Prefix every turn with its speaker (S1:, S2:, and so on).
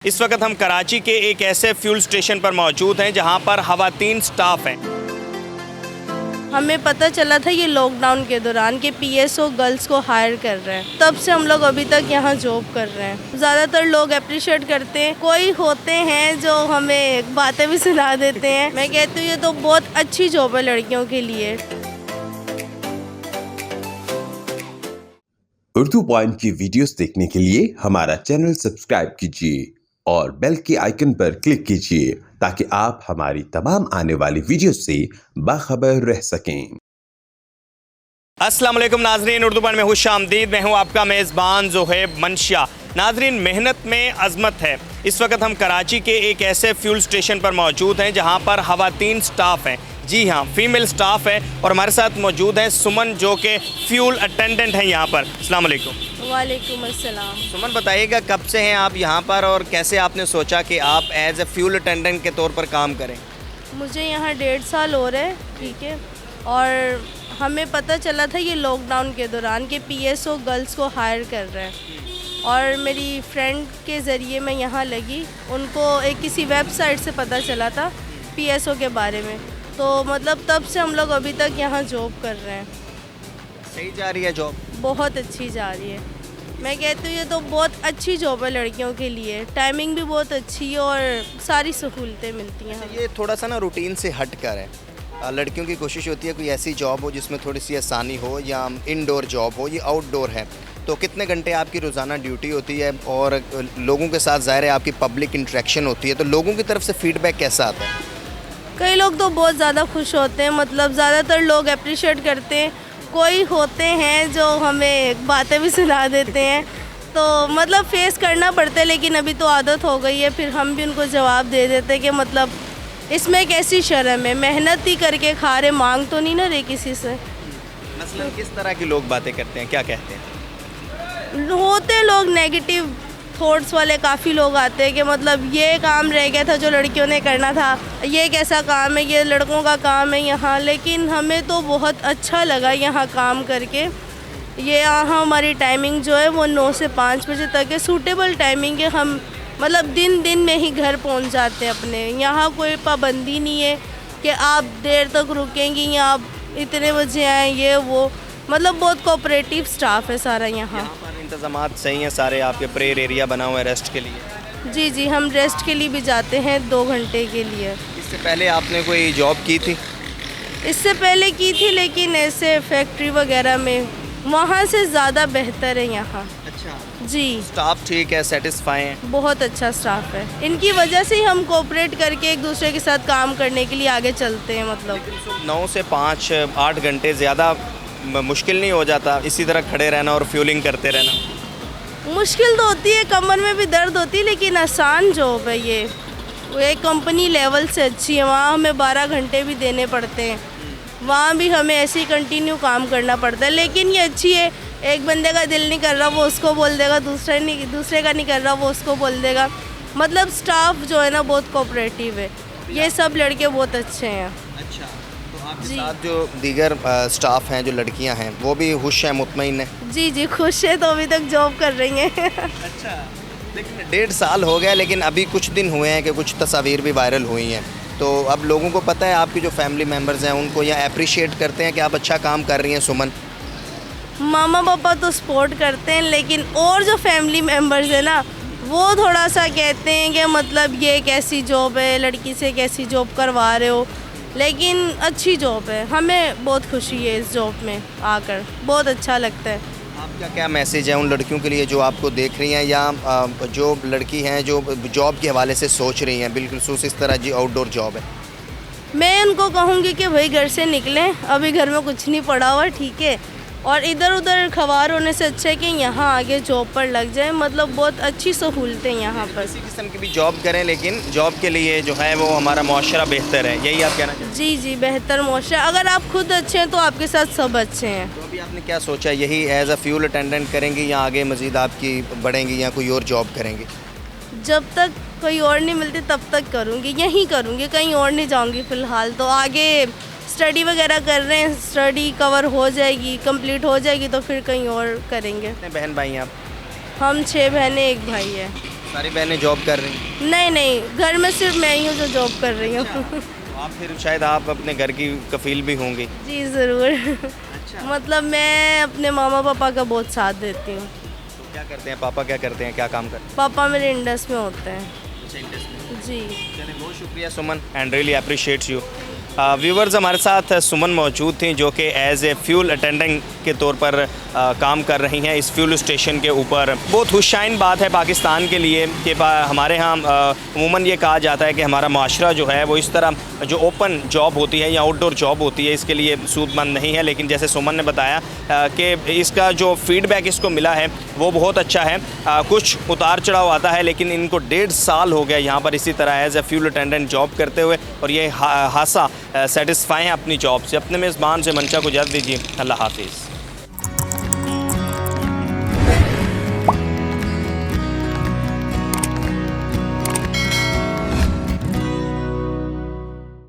S1: इस वक्त हम कराची के एक ऐसे फ्यूल स्टेशन पर मौजूद हैं जहां पर खवातीन स्टाफ हैं।
S2: हमें पता चला था ये लॉकडाउन के दौरान कि पीएसओ गर्ल्स को हायर कर रहे हैं, तब से हम लोग अभी तक यहाँ जॉब कर रहे हैं। ज़्यादातर लोग अप्रिशिएट करते हैं, कोई होते हैं जो हमें बातें भी सुना देते हैं। मैं कहती हूँ ये तो बहुत अच्छी जॉब है लड़कियों के लिए।
S3: उर्दू पॉइंट की वीडियोस देखने के लिए हमारा चैनल सब्सक्राइब कीजिए और बेल के आइकन पर क्लिक कीजिए ताकि आप हमारी तमाम आने वाली वीडियोस से बाखबर रह सकें।
S1: अस्सलाम वालेकुम नाजरीन, उर्दू पॉइंट में खुशामदीद। मैं हूं आपका मेज़बान ज़ोहैब मंशिया। नाजरीन, मेहनत में अज़मत है। इस वक्त हम कराची के एक ऐसे फ्यूल स्टेशन पर मौजूद हैं जहां पर खवातीन स्टाफ हैं। जी हाँ, फीमेल स्टाफ है और हमारे साथ मौजूद हैं सुमन, जो कि फ्यूल अटेंडेंट हैं यहाँ पर। अस्सलाम वालेकुम।
S2: वालेकुम अस्सलाम।
S1: सुमन, बताइएगा कब से हैं आप यहाँ पर और कैसे आपने सोचा कि आप एज ए फ्यूल अटेंडेंट के तौर पर काम करें?
S2: मुझे यहाँ 1.5 साल हो रहे हैं, ठीक है। और हमें पता चला था ये लॉकडाउन के दौरान कि पीएसओ गर्ल्स को हायर कर रहे हैं और मेरी फ्रेंड के ज़रिए मैं यहाँ लगी। उनको एक किसी वेबसाइट से पता चला था पीएसओ के बारे में, तो मतलब तब से हम लोग अभी तक यहाँ जॉब कर रहे हैं।
S1: सही जा रही है जॉब?
S2: बहुत अच्छी जा रही है। मैं कहती हूँ ये तो बहुत अच्छी जॉब है लड़कियों के लिए। टाइमिंग भी बहुत अच्छी है और सारी सहूलतें मिलती हैं।
S1: ये थोड़ा सा ना रूटीन से हट कर है। लड़कियों की कोशिश होती है कोई ऐसी जॉब हो जिसमें थोड़ी सी आसानी हो, या इनडोर जॉब हो, ये आउटडोर है। तो कितने घंटे आपकी रोज़ाना ड्यूटी होती है और लोगों के साथ ज़ाहिर है आपकी पब्लिक इंटरेक्शन होती है, तो लोगों की तरफ से फीडबैक कैसा आता है?
S2: कई लोग तो बहुत ज़्यादा खुश होते हैं, मतलब ज़्यादातर लोग अप्रिशिएट करते हैं। कोई होते हैं जो हमें बातें भी सुना देते हैं, तो मतलब फेस करना पड़ता है, लेकिन अभी तो आदत हो गई है। फिर हम भी उनको जवाब दे देते हैं कि मतलब इसमें एक ऐसी शर्म है, मेहनत ही करके खा रहे, मांग तो नहीं ना रहे किसी से।
S1: मसलन किस तरह के लोग बातें करते हैं, क्या कहते हैं?
S2: होते हैं लोग नेगेटिव थॉट्स वाले, काफ़ी लोग आते हैं कि मतलब ये काम रह गया था जो लड़कियों ने करना था, ये कैसा काम है, ये लड़कों का काम है यहाँ। लेकिन हमें तो बहुत अच्छा लगा यहाँ काम करके। ये यहाँ हमारी टाइमिंग जो है वो 9 से 5 बजे तक है, सूटेबल टाइमिंग है। हम मतलब दिन में ही घर पहुँच जाते हैं अपने। यहाँ कोई पाबंदी नहीं है कि आप देर तक रुकेंगी या आप इतने बजे आएँ, ये वो। मतलब बहुत कोऑपरेटिव स्टाफ है सारा यहाँ।
S1: इंतज़ामात सही हैं सारे? आपके प्रेयर एरिया बना हुआ है रेस्ट के लिए?
S2: जी जी, हम रेस्ट के लिए भी जाते हैं 2 घंटे के लिए।
S1: इससे पहले आपने कोई जॉब की थी?
S2: इससे पहले की थी, लेकिन ऐसे फैक्ट्री वगैरह में। वहाँ से ज़्यादा बेहतर है यहाँ।
S1: अच्छा
S2: जी,
S1: स्टाफ ठीक है, सेटिस्फाई हैं?
S2: बहुत अच्छा स्टाफ है। इनकी वजह से ही हम कोऑपरेट करके एक दूसरे के साथ काम करने के लिए आगे चलते हैं। मतलब
S1: 9 से 5 8 घंटे ज़्यादा मुश्किल नहीं हो जाता इसी तरह खड़े रहना और फ्यूलिंग करते रहना?
S2: मुश्किल तो होती है, कमर में भी दर्द होती है, लेकिन आसान जॉब है ये। वो एक कंपनी लेवल से अच्छी है। वहाँ हमें 12 घंटे भी देने पड़ते हैं, वहाँ भी हमें ऐसे ही कंटिन्यू काम करना पड़ता है। लेकिन ये अच्छी है, एक बंदे का दिल नहीं कर रहा वो उसको बोल देगा, दूसरे का नहीं कर रहा वो उसको बोल देगा। मतलब स्टाफ जो है ना बहुत कोऑपरेटिव है। ये सब लड़के बहुत अच्छे हैं।
S1: अच्छा, तो आपके साथ जो दीगर स्टाफ हैं, जो लड़कियां हैं, वो भी खुश हैं, मुतमईन हैं?
S2: जी जी, खुश है, तो अभी तक जॉब कर रही हैं।
S1: अच्छा, लेकिन 1.5 साल हो गया, लेकिन अभी कुछ दिन हुए हैं कि कुछ तस्वीर भी वायरल हुई हैं, तो अब लोगों को पता है, आपकी जो फैमिली मेम्बर्स हैं उनको यह अप्रिशिएट करते हैं कि आप अच्छा काम कर रही हैं सुमन?
S2: मामा पापा तो सपोर्ट करते हैं, लेकिन और जो फैमिली मेम्बर्स हैं ना, वो थोड़ा सा कहते हैं कि मतलब ये कैसी जॉब है, लड़की से कैसी जॉब करवा रहे हो। लेकिन अच्छी जॉब है, हमें बहुत खुशी है इस जॉब में आकर, बहुत अच्छा लगता है।
S1: आपका क्या मैसेज है उन लड़कियों के लिए जो आपको देख रही हैं, या जो लड़की हैं जो जॉब के हवाले से सोच रही हैं, बिल्कुल इस तरह जी आउटडोर जॉब है?
S2: मैं उनको कहूँगी कि भाई घर से निकलें, अभी घर में कुछ नहीं पड़ा हुआ, ठीक है, और इधर उधर खवार होने से अच्छा है कि यहाँ आगे जॉब पर लग जाए। मतलब बहुत अच्छी सहूलतें यहाँ पर।
S1: किसी किस्म की भी जॉब करें, लेकिन जॉब के लिए जो है वो हमारा मुआशरा बेहतर है, यही आप कहना चाहते हैं?
S2: जी जी, बेहतर मुआशरा। अगर आप खुद अच्छे हैं तो आपके साथ सब अच्छे हैं।
S1: तो अभी आपने क्या सोचा, यही एज अ फ्यूल अटेंडेंट करेंगी या आगे मज़ीद आपकी बढ़ेंगी या कोई और जॉब करेंगी?
S2: जब तक कोई और नहीं मिलती तब तक करूँगी, यहीं करूँगी, कहीं और नहीं जाऊँगी फ़िलहाल। तो आगे स्टडी वगैरह कर रहे हैं, स्टडी कवर हो जाएगी, कंप्लीट हो जाएगी तो फिर कहीं और करेंगे।
S1: कितने बहन भाई हैं आप?
S2: हम 6 बहनें 1 भाई है।
S1: सारी बहनें जॉब कर रही हैं?
S2: नहीं नहीं, घर में सिर्फ मैं ही हूँ जो जॉब कर रही हूँ।
S1: तो आप फिर शायद आप अपने घर की कफील भी होंगी।
S2: जी ज़रूर। मतलब मैं अपने मामा पापा का बहुत साथ देती हूँ।
S1: तो क्या करते हैं पापा, क्या करते हैं, क्या काम करते
S2: पापा मेरे इंडस में होते हैं।
S1: हैं?
S2: जी।
S1: चलिए बहुत शुक्रिया Suman and really appreciates you. Viewers हमारे साथ सुमन मौजूद थी जो कि एज ए फ्यूल अटेंडेंट के तौर पर काम कर रही हैं इस फ्यूल स्टेशन के ऊपर। बहुत खुशशाइन बात है पाकिस्तान के लिए कि हमारे यहाँ अमूमन ये कहा जाता है कि हमारा माशरा जो है वो इस तरह जो ओपन जॉब होती है या आउटडोर जॉब होती है इसके लिए सूदमंद नहीं है, लेकिन जैसे सुमन ने बताया कि इसका जो फीडबैक इसको मिला है वो बहुत अच्छा है। कुछ उतार चढ़ाव आता है लेकिन इनको 1.5 साल हो गया यहाँ पर इसी तरह as a fuel attendant job करते हुए और ये हासा सेटिस्फाई हैं अपनी जॉब से। अपने मेज़बान से मंशा को इजाज़त दीजिए। अल्लाह हाफिज़।